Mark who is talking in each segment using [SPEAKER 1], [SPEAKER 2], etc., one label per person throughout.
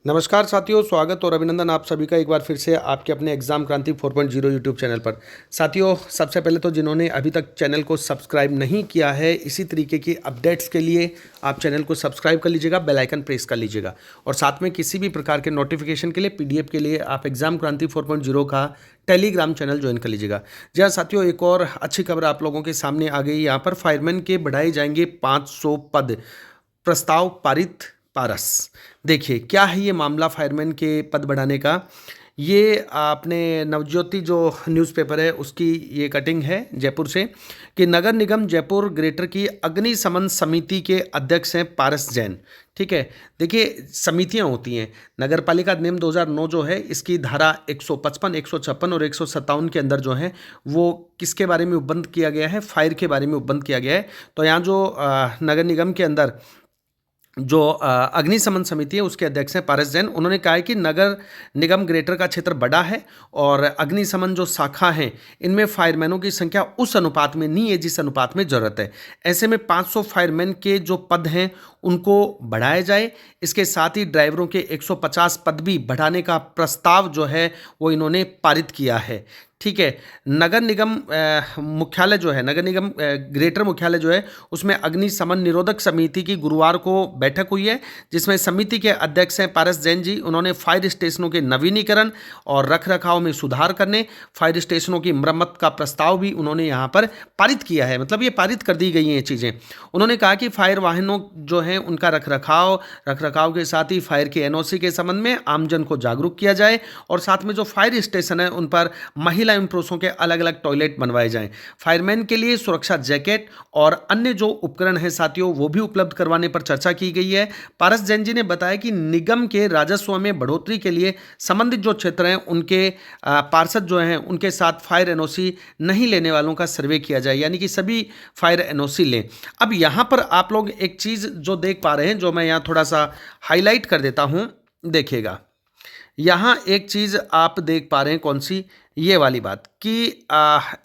[SPEAKER 1] नमस्कार साथियों, स्वागत और अभिनंदन आप सभी का एक बार फिर से आपके अपने एग्जाम क्रांति 4.0 यूट्यूब चैनल पर। साथियों, सबसे पहले तो जिन्होंने अभी तक चैनल को सब्सक्राइब नहीं किया है, इसी तरीके की अपडेट्स के लिए आप चैनल को सब्सक्राइब कर लीजिएगा, बेल आइकन प्रेस कर लीजिएगा और साथ में किसी भी प्रकार के नोटिफिकेशन के लिए पीडीएफ के लिए आप एग्जाम क्रांति 4.0 का टेलीग्राम चैनल ज्वाइन कर लीजिएगा। जी हाँ साथियों, एक और अच्छी खबर आप लोगों के सामने आ गई। यहाँ पर फायरमैन के बढ़ाए जाएंगे 500 पद, प्रस्ताव पारित पारस। देखिए क्या है ये मामला फायरमैन के पद बढ़ाने का। ये आपने नवज्योति जो न्यूज़पेपर है उसकी ये कटिंग है जयपुर से कि नगर निगम जयपुर ग्रेटर की अग्निशमन समिति के अध्यक्ष हैं पारस जैन। ठीक है, देखिए समितियां होती हैं। नगर पालिका अधिनियम 2009 जो है इसकी धारा 155, 156 और 157 के अंदर जो है वो किसके बारे में उपबंध किया गया है, फायर के बारे में उपबंध किया गया है। तो यहाँ जो नगर निगम के अंदर जो अग्निशमन समिति है उसके अध्यक्ष हैं पारस जैन। उन्होंने कहा है कि नगर निगम ग्रेटर का क्षेत्र बड़ा है और अग्निशमन जो शाखा है इनमें फायरमैनों की संख्या उस अनुपात में नहीं है जिस अनुपात में ज़रूरत है। ऐसे में 500 फायरमैन के जो पद हैं उनको बढ़ाया जाए। इसके साथ ही ड्राइवरों के 150 पद भी बढ़ाने का प्रस्ताव जो है वो इन्होंने पारित किया है। ठीक है, नगर निगम मुख्यालय जो है, नगर निगम ग्रेटर मुख्यालय जो है उसमें अग्निशमन निरोधक समिति की गुरुवार को बैठक हुई है जिसमें समिति के अध्यक्ष हैं पारस जैन जी। उन्होंने फायर स्टेशनों के नवीनीकरण और रखरखाव में सुधार करने, फायर स्टेशनों की मरम्मत का प्रस्ताव भी उन्होंने यहाँ पर पारित किया है। मतलब ये पारित कर दी गई हैं ये चीज़ें। उन्होंने कहा कि फायर वाहनों जो हैं उनका रखरखाव के साथ ही फायर के एनओसी के संबंध में आमजन को जागरूक किया जाए और साथ में जो फायर स्टेशन है उन पर महिला एवं पुरुषों के अलग अलग टॉयलेट बनवाए जाएं। फायरमैन के लिए सुरक्षा जैकेट और अन्य जो उपकरण हैं साथियों वो भी उपलब्ध करवाने पर चर्चा की गई है। पारस जैन जी ने बताया कि निगम के राजस्व में बढ़ोतरी के लिए संबंधित जो क्षेत्र हैं उनके पार्षद जो हैं उनके साथ फायर एनओसी नहीं लेने वालों का सर्वे किया जाए, यानी कि सभी फायर एनओसी लें। अब यहाँ पर आप लोग एक चीज़ जो देख पा रहे हैं, जो मैं यहाँ थोड़ा सा हाईलाइट कर देता हूँ, देखिएगा। यहाँ एक चीज़ आप देख पा रहे हैं, कौन सी, ये वाली बात कि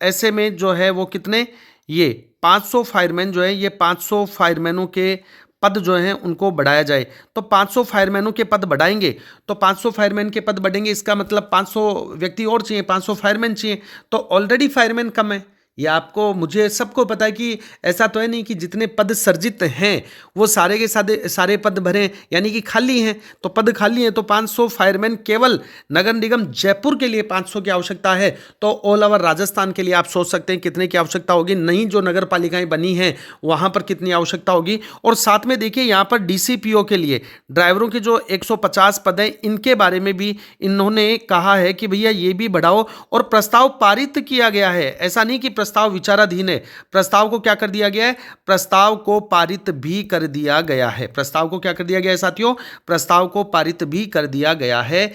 [SPEAKER 1] ऐसे में जो है वो कितने, ये 500 फायरमैन जो है, ये 500 फायरमैनों के पद जो हैं उनको बढ़ाया जाए। तो 500 फायरमैनों के पद बढ़ाएंगे तो 500 फायरमैन के पद बढ़ेंगे, इसका मतलब 500 व्यक्ति और चाहिए, 500 फायरमैन चाहिए। तो ऑलरेडी फायरमैन कम है, ये आपको मुझे सबको पता है कि ऐसा तो है नहीं कि जितने पद सर्जित हैं वो सारे के सारे पद भरें, यानी कि खाली हैं। तो पद खाली हैं तो 500 फायरमैन केवल नगर निगम जयपुर के लिए 500 की आवश्यकता है। तो ऑल ओवर राजस्थान के लिए आप सोच सकते हैं कितने की आवश्यकता होगी, नहीं जो नगर पालिकाएं बनी हैं वहाँ पर कितनी आवश्यकता होगी। और साथ में देखिए यहाँ पर डीसीपीओ के लिए ड्राइवरों के जो 150 पद हैं इनके बारे में भी इन्होंने कहा है कि भैया ये भी बढ़ाओ। और प्रस्ताव पारित किया गया है, ऐसा नहीं कि प्रस्ताव विचाराधीन है। प्रस्ताव को क्या कर दिया गया है, प्रस्ताव को पारित भी कर दिया गया है। प्रस्ताव को क्या कर दिया गया है साथियों, प्रस्ताव को पारित भी कर दिया गया है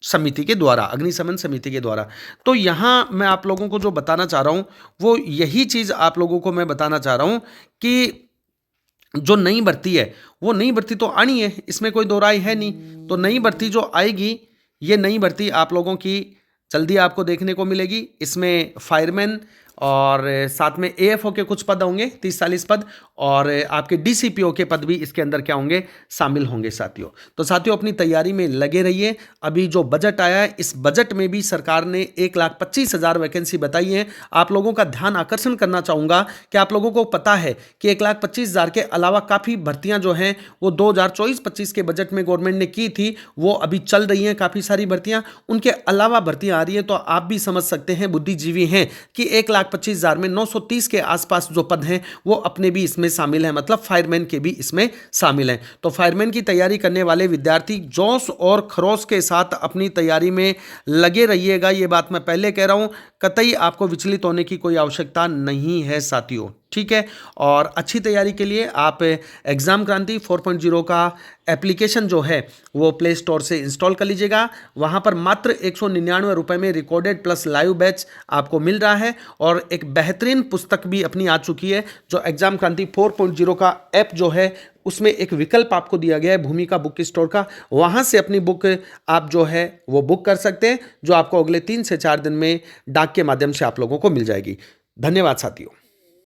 [SPEAKER 1] समिति के द्वारा, अग्निशमन समिति के द्वारा। तो यहां मैं आप लोगों को जो बताना चाह रहा हूं वो यही चीज आप लोगों को मैं बताना चाह रहा हूं कि जो नई भर्ती है वो नई भर्ती तो आनी है, इसमें कोई दो राय है नहीं। तो नई भर्ती जो आएगी, ये नई भर्ती आप लोगों की जल्दी आपको देखने को मिलेगी। इसमें फायरमैन और साथ में एएफओ के कुछ पद होंगे, 30-40 पद, और आपके डीसीपीओ के पद भी इसके अंदर क्या होंगे, शामिल होंगे साथियों। तो साथियों अपनी तैयारी में लगे रहिए। अभी जो बजट आया है इस बजट में भी सरकार ने 1,25,000 वैकेंसी बताई है। आप लोगों का ध्यान आकर्षण करना चाहूँगा कि आप लोगों को पता है कि 1,25,000 के अलावा काफ़ी भर्तियाँ जो हैं वो 2024-25 के बजट में गवर्नमेंट ने की थी, वो अभी चल रही हैं काफ़ी सारी भर्तियाँ। उनके अलावा भर्तियाँ आ रही हैं। तो आप भी समझ सकते हैं, बुद्धिजीवी हैं, कि 1,25,000 में 930 के आसपास जो पद हैं वो अपने भी इसमें शामिल हैं, मतलब फायरमैन के भी इसमें शामिल हैं। तो फायरमैन की तैयारी करने वाले विद्यार्थी जोश और खरोश के साथ अपनी तैयारी में लगे रहिएगा। ये बात मैं पहले कह रहा हूं, कतई आपको विचलित होने की कोई आवश्यकता नहीं है साथियों। ठीक है, और अच्छी तैयारी के लिए आप एग्जाम क्रांति 4.0 का एप्लीकेशन जो है वो प्ले स्टोर से इंस्टॉल कर लीजिएगा। वहाँ पर मात्र 199 रुपये में रिकॉर्डेड प्लस लाइव बैच आपको मिल रहा है और एक बेहतरीन पुस्तक भी अपनी आ चुकी है। जो एग्जाम क्रांति 4.0 का ऐप जो है उसमें एक विकल्प आपको दिया गया है भूमिका बुक स्टोर का, वहाँ से अपनी बुक आप जो है वो बुक कर सकते हैं, जो आपको अगले 3 से 4 दिन में डाक के माध्यम से आप लोगों को मिल जाएगी। धन्यवाद साथियों।